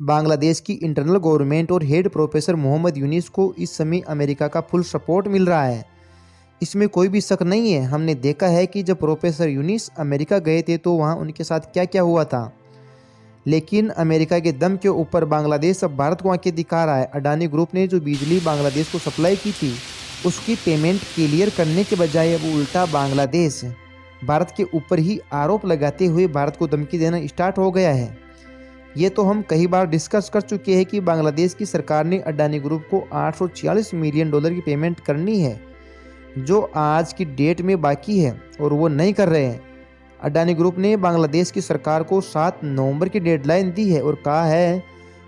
बांग्लादेश की internal government और head professor Mohammad Younis को इस समय अमेरिका का फुल सपोर्ट मिल रहा है। इसमें कोई भी शक नहीं है। हमने देखा है कि जब प्रोफेसर यूनिस अमेरिका गए थे तो वहाँ उनके साथ क्या क्या हुआ था। लेकिन अमेरिका के दम के ऊपर बांग्लादेश अब भारत को आंखें दिखा रहा है। अडानी ग्रुप ने जो बिजली बांग्लादेश को सप्लाई की थी उसकी पेमेंट क्लियर करने के बजाय अब उल्टा बांग्लादेश भारत के ऊपर ही आरोप लगाते हुए भारत को धमकी देना स्टार्ट हो गया है। ये तो हम कई बार डिस्कस कर चुके हैं कि बांग्लादेश की सरकार ने अडानी ग्रुप को $846 मिलियन की पेमेंट करनी है, जो आज की डेट में बाकी है और वो नहीं कर रहे हैं। अडानी ग्रुप ने बांग्लादेश की सरकार को 7 नवंबर की डेडलाइन दी है और कहा है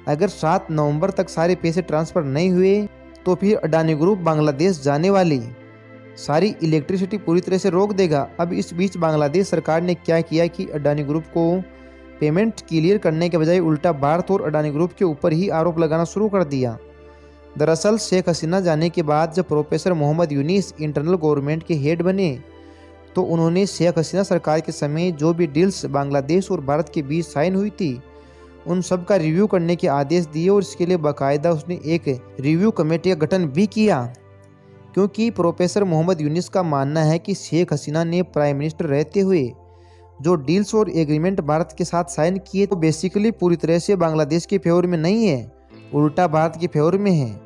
अगर 7 नवंबर तक सारे पैसे ट्रांसफ़र नहीं हुए तो फिर अडानी ग्रुप बांग्लादेश जाने वाली सारी इलेक्ट्रिसिटी पूरी तरह से रोक देगा। अब इस बीच बांग्लादेश सरकार ने क्या किया कि अडानी ग्रुप को पेमेंट क्लियर करने के बजाय उल्टा भारत और अडानी ग्रुप के ऊपर ही आरोप लगाना शुरू कर दिया। दरअसल शेख हसीना जाने के बाद जब professor Mohammad Yunus internal government के हेड बने तो उन्होंने शेख हसीना सरकार के समय जो भी डील्स बांग्लादेश और भारत के बीच साइन हुई थी उन सब का रिव्यू करने के आदेश दिए और इसके लिए बाकायदा उसने एक रिव्यू कमेटी का गठन भी किया, क्योंकि प्रोफेसर मोहम्मद यूनिस का मानना है कि शेख हसीना ने प्राइम मिनिस्टर रहते हुए जो डील्स और एग्रीमेंट भारत के साथ साइन किए तो बेसिकली पूरी तरह से बांग्लादेश के फेवर में नहीं है, उल्टा भारत के फेवर में है।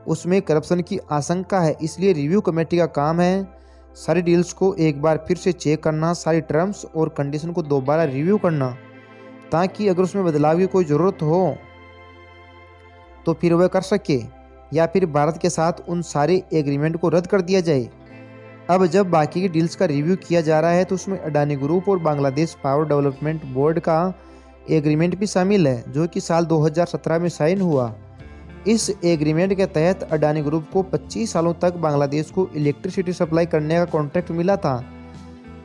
उसमें करप्शन की आशंका है। इसलिए रिव्यू कमेटी का काम है सारी डील्स को एक बार फिर से चेक करना, सारी टर्म्स और कंडीशन को दोबारा रिव्यू करना, ताकि अगर उसमें बदलाव की कोई ज़रूरत हो तो फिर वह कर सके या फिर भारत के साथ उन सारे एग्रीमेंट को रद्द कर दिया जाए। अब जब बाकी की डील्स का रिव्यू किया जा रहा है तो उसमें अडानी ग्रुप और बांग्लादेश पावर डेवलपमेंट बोर्ड का एग्रीमेंट भी शामिल है, जो कि साल 2017 में साइन हुआ। इस एग्रीमेंट के तहत अडानी ग्रुप को 25 सालों तक बांग्लादेश को इलेक्ट्रिसिटी सप्लाई करने का कॉन्ट्रैक्ट मिला था।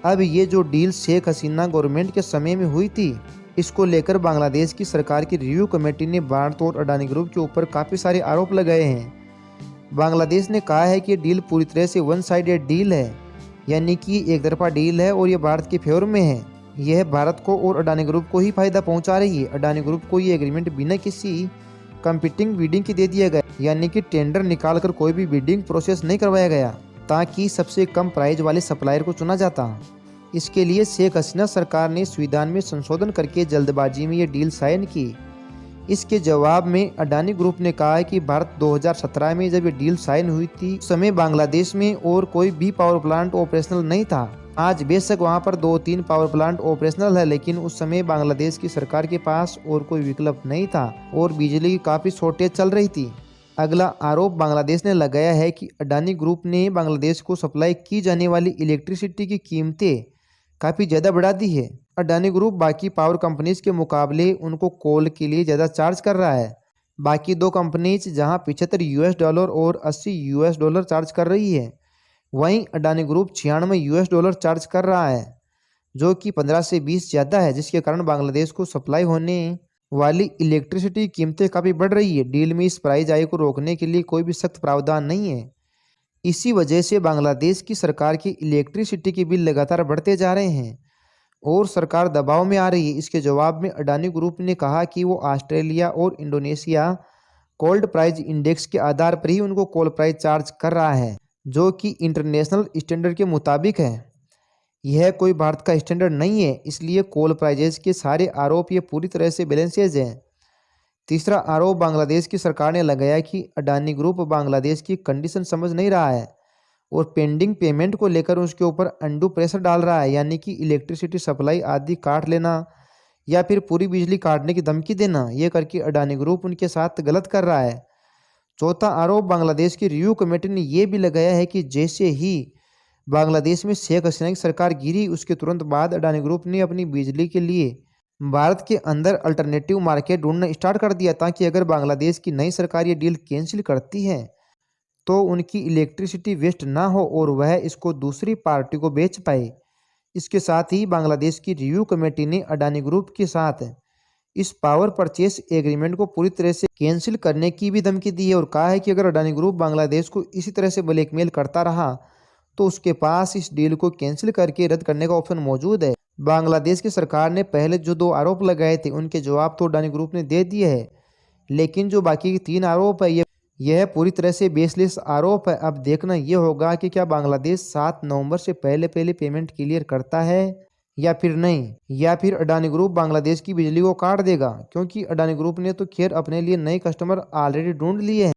अब ये जो डील शेख हसीना गवर्नमेंट के समय में हुई थी, इसको लेकर बांग्लादेश की सरकार की रिव्यू कमेटी ने भारत और अडानी ग्रुप के ऊपर काफ़ी सारे आरोप लगाए हैं। बांग्लादेश ने कहा है कि ये डील पूरी तरह से वन साइडेड डील है, यानी कि एक तरफा डील है और ये भारत के फेवर में है। यह भारत को और अडानी ग्रुप को ही फायदा पहुंचा रही है। अडानी ग्रुप को ये एग्रीमेंट बिना किसी कंपीटिंग बिडिंग की दे दिया गया, यानी कि टेंडर निकालकर कोई भी बिडिंग प्रोसेस नहीं करवाया गया ताकि सबसे कम प्राइस वाले सप्लायर को चुना जाता। इसके लिए शेख हसीना सरकार ने संविधान में संशोधन करके जल्दबाजी में ये डील साइन की। इसके जवाब में अडानी ग्रुप ने कहा है कि भारत 2017 में जब ये डील साइन हुई थी उस समय बांग्लादेश में और कोई भी पावर प्लांट ऑपरेशनल नहीं था। आज बेशक वहां पर 2-3 पावर प्लांट ऑपरेशनल है, लेकिन उस समय बांग्लादेश की सरकार के पास और कोई विकल्प नहीं था और बिजली की काफ़ी शॉर्टेज चल रही थी। अगला आरोप बांग्लादेश ने लगाया है कि अडानी ग्रुप ने बांग्लादेश को सप्लाई की जाने वाली इलेक्ट्रिसिटी की कीमतें काफ़ी ज़्यादा बढ़ा दी है। अडानी ग्रुप बाकी पावर कंपनीज के मुकाबले उनको कोल के लिए ज़्यादा चार्ज कर रहा है। बाकी दो कंपनीज जहां $75 और $80 चार्ज कर रही है, वहीं अडानी ग्रुप $96 चार्ज कर रहा है, जो कि 15 से 20 ज़्यादा है, जिसके कारण बांग्लादेश को सप्लाई होने वाली इलेक्ट्रिसिटी की कीमतें काफ़ी बढ़ रही है। डील में इस प्राइस हाइक को रोकने के लिए कोई भी सख्त प्रावधान नहीं है। इसी वजह से बांग्लादेश की सरकार की इलेक्ट्रिसिटी के बिल लगातार बढ़ते जा रहे हैं और सरकार दबाव में आ रही है। इसके जवाब में अडानी ग्रुप ने कहा कि वो ऑस्ट्रेलिया और इंडोनेशिया कोल्ड प्राइस इंडेक्स के आधार पर ही उनको कोल प्राइस चार्ज कर रहा है, जो कि इंटरनेशनल स्टैंडर्ड के मुताबिक है। यह कोई भारत का स्टैंडर्ड नहीं है, इसलिए कोल प्राइजेस के सारे आरोप ये पूरी तरह से बैलेंसेज हैं। तीसरा आरोप बांग्लादेश की सरकार ने लगाया कि अडानी ग्रुप बांग्लादेश की कंडीशन समझ नहीं रहा है और पेंडिंग पेमेंट को लेकर उसके ऊपर अंडू प्रेशर डाल रहा है, यानी कि इलेक्ट्रिसिटी सप्लाई आदि काट लेना या फिर पूरी बिजली काटने की धमकी देना। ये करके अडानी ग्रुप उनके साथ गलत कर रहा है। चौथा आरोप बांग्लादेश की रिव्यू कमेटी ने यह भी लगाया है कि जैसे ही बांग्लादेश में शेख हसीना की सरकार गिरी उसके तुरंत बाद अडानी ग्रुप ने अपनी बिजली के लिए भारत के अंदर अल्टरनेटिव मार्केट ढूंढना स्टार्ट कर दिया, ताकि अगर बांग्लादेश की नई सरकार ये डील कैंसिल करती है तो उनकी इलेक्ट्रिसिटी वेस्ट ना हो और वह इसको दूसरी पार्टी को बेच पाए। इसके साथ ही बांग्लादेश की रिव्यू कमेटी ने अडानी ग्रुप के साथ इस पावर परचेस एग्रीमेंट को पूरी तरह से कैंसिल करने की भी धमकी दी है और कहा है कि अगर अडानी ग्रुप बांग्लादेश को इसी तरह से ब्लैकमेल करता रहा तो उसके पास इस डील को कैंसिल करके रद्द करने का ऑप्शन मौजूद है। बांग्लादेश की सरकार ने पहले जो 2 आरोप लगाए थे उनके जवाब तो अडानी ग्रुप ने दे दिए है, लेकिन जो बाकी के 3 आरोप है यह पूरी तरह से बेसलेस आरोप है। अब देखना ये होगा कि क्या बांग्लादेश 7 नवंबर से पहले पहले पेमेंट क्लियर करता है या फिर नहीं, या फिर अडानी ग्रुप बांग्लादेश की बिजली को काट देगा, क्योंकि अडानी ग्रुप ने तो खैर अपने लिए नए कस्टमर ऑलरेडी ढूंढ लिए हैं।